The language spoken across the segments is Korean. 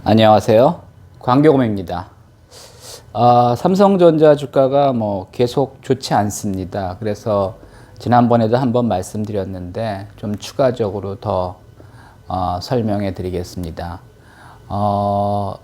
안녕하세요. 광교검입니다. 삼성전자 주가가 계속 좋지 않습니다. 그래서 지난번에도 한번 말씀드렸는데 좀 추가적으로 더 설명해 드리겠습니다. 어떤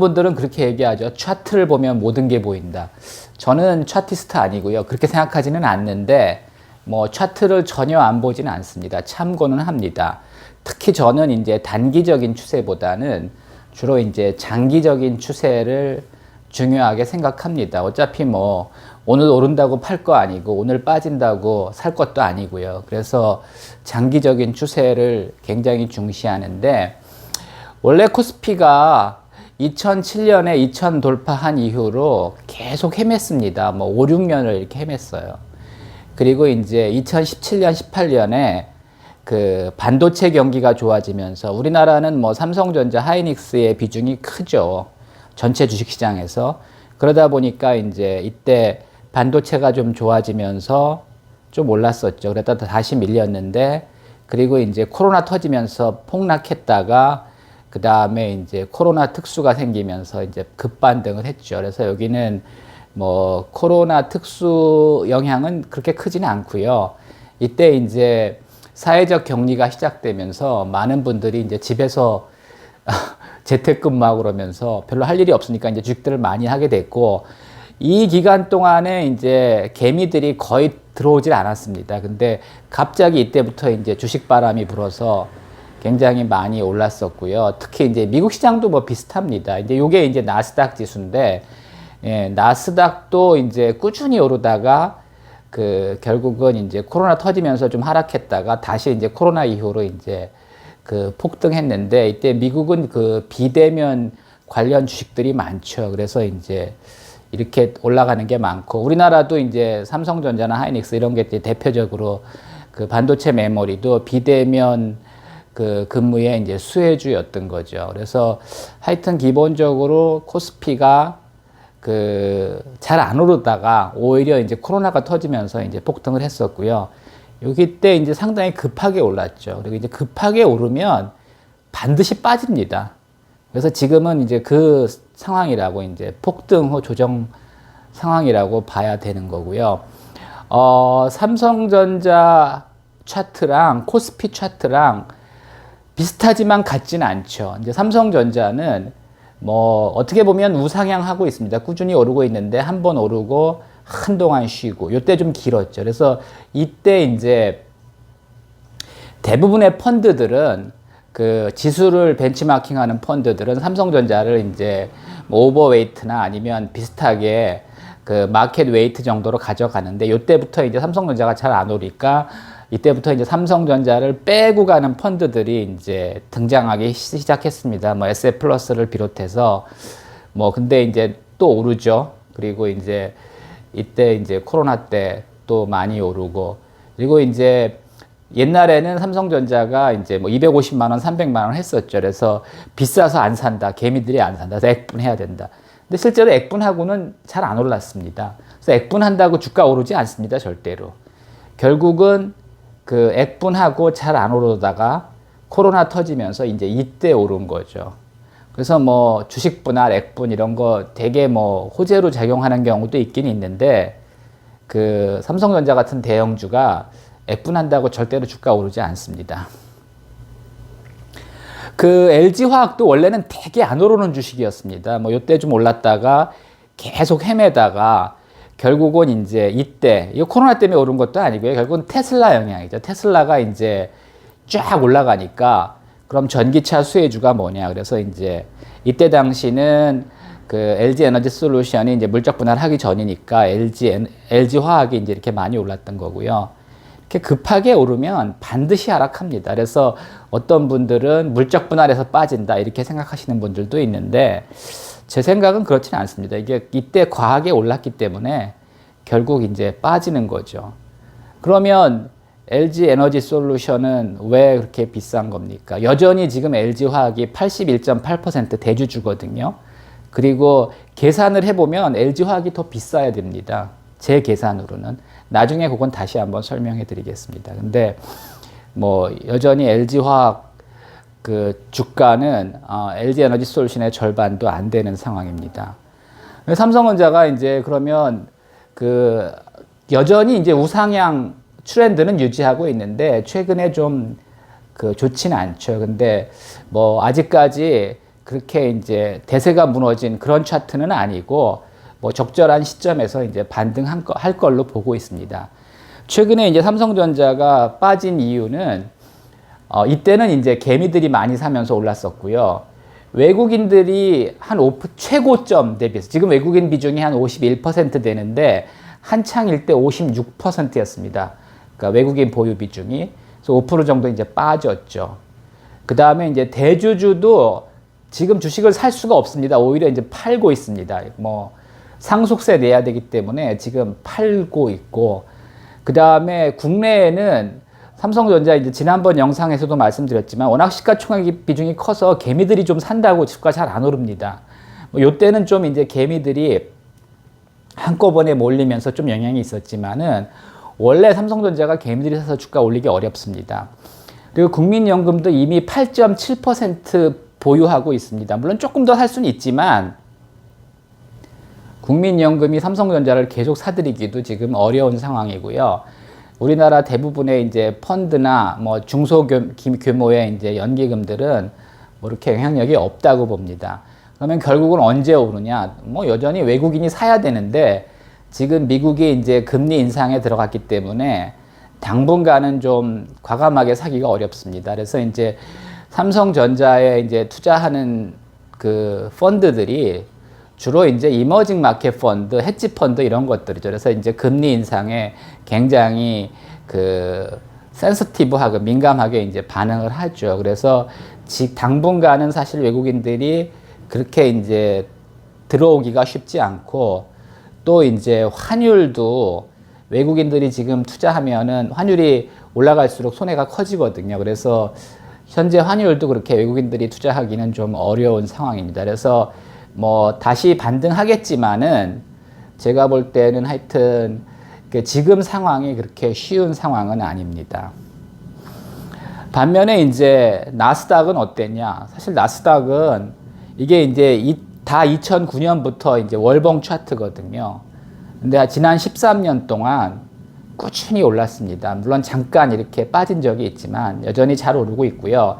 분들은 그렇게 얘기하죠. 차트를 보면 모든 게 보인다. 저는 차티스트 아니고요. 그렇게 생각하지는 않는데 차트를 전혀 안 보지는 않습니다. 참고는 합니다. 특히 저는 이제 단기적인 추세보다는 주로 이제 장기적인 추세를 중요하게 생각합니다. 어차피 오늘 오른다고 팔 거 아니고 오늘 빠진다고 살 것도 아니고요. 그래서 장기적인 추세를 굉장히 중시하는데, 원래 코스피가 2007년에 2000 돌파한 이후로 계속 헤맸습니다. 5, 6년을 이렇게 헤맸어요. 그리고 이제 2017년, 18년에 그 반도체 경기가 좋아지면서 우리나라는 삼성전자, 하이닉스의 비중이 크죠. 전체 주식시장에서. 그러다 보니까 이제 이때 반도체가 좀 좋아지면서 좀 올랐었죠. 그러다 다시 밀렸는데, 그리고 이제 코로나 터지면서 폭락했다가 그 다음에 이제 코로나 특수가 생기면서 이제 급반등을 했죠. 그래서 여기는 코로나 특수 영향은 그렇게 크지는 않고요. 이때 이제 사회적 격리가 시작되면서 많은 분들이 이제 집에서 재택근무하고 그러면서 별로 할 일이 없으니까 이제 주식들을 많이 하게 됐고, 이 기간 동안에 이제 개미들이 거의 들어오질 않았습니다. 근데 갑자기 이때부터 이제 주식 바람이 불어서 굉장히 많이 올랐었고요. 특히 이제 미국 시장도 비슷합니다. 이제 요게 이제 나스닥 지수인데, 예, 나스닥도 이제 꾸준히 오르다가 결국은 이제 코로나 터지면서 좀 하락했다가 다시 이제 코로나 이후로 이제 폭등했는데, 이때 미국은 비대면 관련 주식들이 많죠. 그래서 이제 이렇게 올라가는 게 많고, 우리나라도 이제 삼성전자나 하이닉스 이런 게 대표적으로 반도체 메모리도 비대면 근무의 이제 수혜주였던 거죠. 그래서 하여튼 기본적으로 코스피가 잘 안 오르다가 오히려 이제 코로나가 터지면서 이제 폭등을 했었고요. 여기 때 이제 상당히 급하게 올랐죠. 그리고 이제 급하게 오르면 반드시 빠집니다. 그래서 지금은 이제 그 상황이라고, 이제 폭등 후 조정 상황이라고 봐야 되는 거고요. 삼성전자 차트랑 코스피 차트랑 비슷하지만 같지는 않죠. 이제 삼성전자는 어떻게 보면 우상향하고 있습니다. 꾸준히 오르고 있는데 한 번 오르고 한동안 쉬고, 요때 좀 길었죠. 그래서 이때 이제 대부분의 펀드들은 지수를 벤치마킹하는 펀드들은 삼성전자를 이제 오버웨이트나 아니면 비슷하게 마켓 웨이트 정도로 가져가는데, 요때부터 이제 삼성전자가 잘 안 오르니까 이때부터 이제 삼성전자를 빼고 가는 펀드들이 이제 등장하기 시작했습니다. SF 플러스를 비롯해서. 근데 이제 또 오르죠. 그리고 이제 이때 이제 코로나 때 또 많이 오르고, 그리고 이제 옛날에는 삼성전자가 이제 250만 원, 300만 원 했었죠. 그래서 비싸서 안 산다. 개미들이 안 산다. 그래서 액분해야 된다. 근데 실제로 액분하고는 잘 안 올랐습니다. 그래서 액분한다고 주가 오르지 않습니다. 절대로. 결국은 액분하고 잘 안 오르다가 코로나 터지면서 이제 이때 오른 거죠. 그래서 주식 분할, 액분 이런 거 되게 호재로 작용하는 경우도 있긴 있는데, 삼성전자 같은 대형주가 액분한다고 절대로 주가 오르지 않습니다. LG화학도 원래는 되게 안 오르는 주식이었습니다. 요때 좀 올랐다가 계속 헤매다가 결국은 이제 이때, 이거 코로나 때문에 오른 것도 아니고요. 결국은 테슬라 영향이죠. 테슬라가 이제 쫙 올라가니까 그럼 전기차 수혜주가 뭐냐. 그래서 이제 이때 당시는 LG 에너지 솔루션이 이제 물적 분할하기 전이니까 LG 화학이 이제 이렇게 많이 올랐던 거고요. 이렇게 급하게 오르면 반드시 하락합니다. 그래서 어떤 분들은 물적 분할에서 빠진다 이렇게 생각하시는 분들도 있는데, 제 생각은 그렇지는 않습니다. 이게 이때 과하게 올랐기 때문에 결국 이제 빠지는 거죠. 그러면 LG 에너지 솔루션은 왜 그렇게 비싼 겁니까? 여전히 지금 LG 화학이 81.8% 대주주거든요. 그리고 계산을 해보면 LG 화학이 더 비싸야 됩니다. 제 계산으로는. 나중에 그건 다시 한번 설명해 드리겠습니다. 근데 여전히 LG 화학 그 주가는 LG 에너지 솔루션의 절반도 안 되는 상황입니다. 삼성전자가 이제 그러면 그 여전히 이제 우상향 트렌드는 유지하고 있는데 최근에 좀 그 좋지는 않죠. 근데 뭐 아직까지 그렇게 이제 대세가 무너진 그런 차트는 아니고 뭐 적절한 시점에서 이제 반등할 걸로 보고 있습니다. 최근에 이제 삼성전자가 빠진 이유는 이때는 이제 개미들이 많이 사면서 올랐었고요. 외국인들이 한 최고점 대비해서 지금 외국인 비중이 한 51% 되는데 한창일 때 56%였습니다. 그러니까 외국인 보유 비중이. 그래서 5% 정도 이제 빠졌죠. 그 다음에 이제 대주주도 지금 주식을 살 수가 없습니다. 오히려 이제 팔고 있습니다. 뭐 상속세 내야 되기 때문에 지금 팔고 있고, 그 다음에 국내에는 삼성전자 이제 지난번 영상에서도 말씀드렸지만 워낙 시가총액 비중이 커서 개미들이 좀 산다고 주가 잘 안 오릅니다. 뭐 요때는 좀 이제 개미들이 한꺼번에 몰리면서 좀 영향이 있었지만은 원래 삼성전자가 개미들이 사서 주가 올리기 어렵습니다. 그리고 국민연금도 이미 8.7% 보유하고 있습니다. 물론 조금 더 살 수는 있지만 국민연금이 삼성전자를 계속 사들이기도 지금 어려운 상황이고요. 우리나라 대부분의 이제 펀드나 뭐 중소규모의 이제 연기금들은 뭐 이렇게 영향력이 없다고 봅니다. 그러면 결국은 언제 오르냐? 뭐 여전히 외국인이 사야 되는데 지금 미국이 이제 금리 인상에 들어갔기 때문에 당분간은 좀 과감하게 사기가 어렵습니다. 그래서 이제 삼성전자에 이제 투자하는 그 펀드들이 주로 이제 이머징 마켓 펀드, 헤지 펀드 이런 것들이죠. 그래서 이제 금리 인상에 굉장히 그 센시티브하고 민감하게 이제 반응을 하죠. 그래서 당분간은 사실 외국인들이 그렇게 이제 들어오기가 쉽지 않고, 또 이제 환율도 외국인들이 지금 투자하면은 환율이 올라갈수록 손해가 커지거든요. 그래서 현재 환율도 그렇게 외국인들이 투자하기는 좀 어려운 상황입니다. 그래서 뭐 다시 반등하겠지만은 제가 볼 때는 하여튼 지금 상황이 그렇게 쉬운 상황은 아닙니다. 반면에 이제 나스닥은 어땠냐? 사실 나스닥은 이게 이제 다 2009년부터 이제 월봉 차트거든요. 근데 지난 13년 동안 꾸준히 올랐습니다. 물론 잠깐 이렇게 빠진 적이 있지만 여전히 잘 오르고 있고요.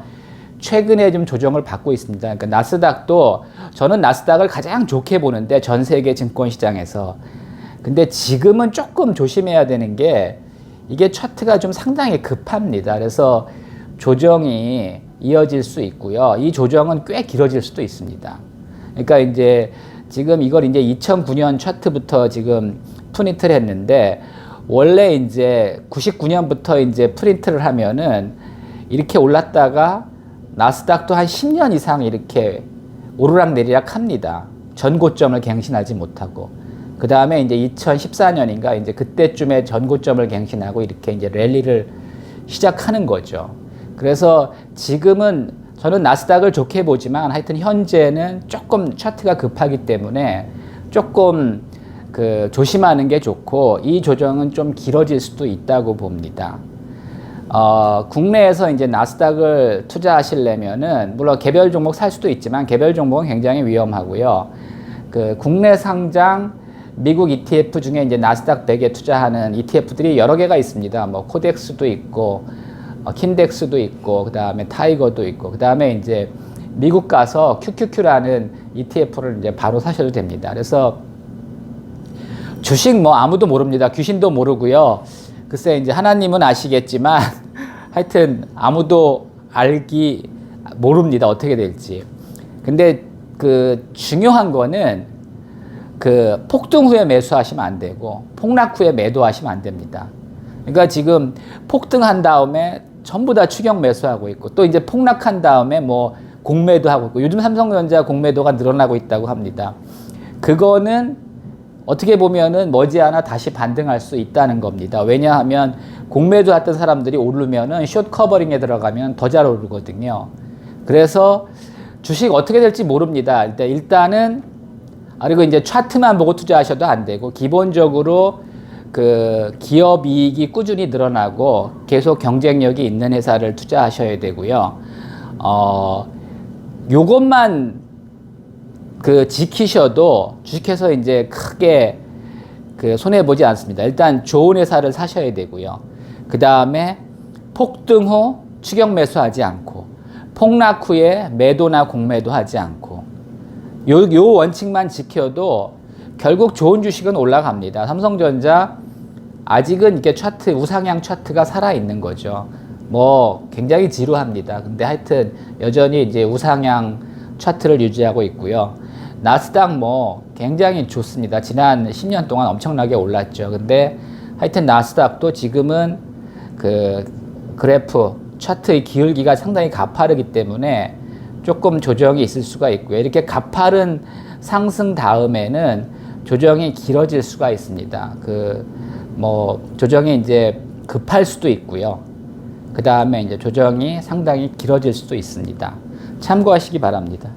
최근에 좀 조정을 받고 있습니다. 그러니까 나스닥도 저는 나스닥을 가장 좋게 보는데 전 세계 증권 시장에서. 근데 지금은 조금 조심해야 되는 게 이게 차트가 좀 상당히 급합니다. 그래서 조정이 이어질 수 있고요. 이 조정은 꽤 길어질 수도 있습니다. 그러니까 이제 지금 이걸 이제 2009년 차트부터 지금 프린트를 했는데 원래 이제 99년부터 이제 프린트를 하면은 이렇게 올랐다가 나스닥도 한 10년 이상 이렇게 오르락 내리락 합니다. 전고점을 갱신하지 못하고. 그 다음에 이제 2014년인가 이제 그때쯤에 전고점을 갱신하고 이렇게 이제 랠리를 시작하는 거죠. 그래서 지금은 저는 나스닥을 좋게 보지만 하여튼 현재는 조금 차트가 급하기 때문에 조금 그 조심하는 게 좋고, 이 조정은 좀 길어질 수도 있다고 봅니다. 국내에서 이제 나스닥을 투자하시려면은 물론 개별 종목 살 수도 있지만 개별 종목은 굉장히 위험하고요. 그 국내 상장 미국 ETF 중에 이제 나스닥 100에 투자하는 ETF들이 여러 개가 있습니다. 뭐 코덱스도 있고 킨덱스도 있고, 그 다음에 타이거도 있고, 그 다음에 이제 미국 가서 QQQ라는 ETF를 이제 바로 사셔도 됩니다. 그래서 주식 뭐 아무도 모릅니다. 귀신도 모르고요. 글쎄 이제 하나님은 아시겠지만 하여튼 아무도 모릅니다. 어떻게 될지. 근데 그 중요한 거는 그 폭등 후에 매수하시면 안 되고 폭락 후에 매도하시면 안 됩니다. 그러니까 지금 폭등한 다음에 전부 다 추격 매수하고 있고, 또 이제 폭락한 다음에 뭐 공매도 하고 있고, 요즘 삼성전자 공매도가 늘어나고 있다고 합니다. 그거는 어떻게 보면은 머지않아 다시 반등할 수 있다는 겁니다. 왜냐하면 공매도 했던 사람들이 오르면은 숏 커버링에 들어가면 더 잘 오르거든요. 그래서 주식 어떻게 될지 모릅니다. 일단은 그리고 이제 차트만 보고 투자하셔도 안 되고, 기본적으로 그 기업 이익이 꾸준히 늘어나고 계속 경쟁력이 있는 회사를 투자하셔야 되고요. 요것만 지키셔도 주식해서 이제 크게 손해 보지 않습니다. 일단 좋은 회사를 사셔야 되고요. 그 다음에 폭등 후 추격 매수하지 않고, 폭락 후에 매도나 공매도 하지 않고, 요 원칙만 지켜도 결국 좋은 주식은 올라갑니다. 삼성전자 아직은 이게 차트, 우상향 차트가 살아있는 거죠. 뭐 굉장히 지루합니다. 근데 하여튼 여전히 이제 우상향 차트를 유지하고 있고요. 나스닥 뭐 굉장히 좋습니다. 지난 10년 동안 엄청나게 올랐죠. 근데 하여튼 나스닥도 지금은 그래프 차트의 기울기가 상당히 가파르기 때문에 조금 조정이 있을 수가 있고요. 이렇게 가파른 상승 다음에는 조정이 길어질 수가 있습니다. 조정이 이제 급할 수도 있고요. 그 다음에 이제 조정이 상당히 길어질 수도 있습니다. 참고하시기 바랍니다.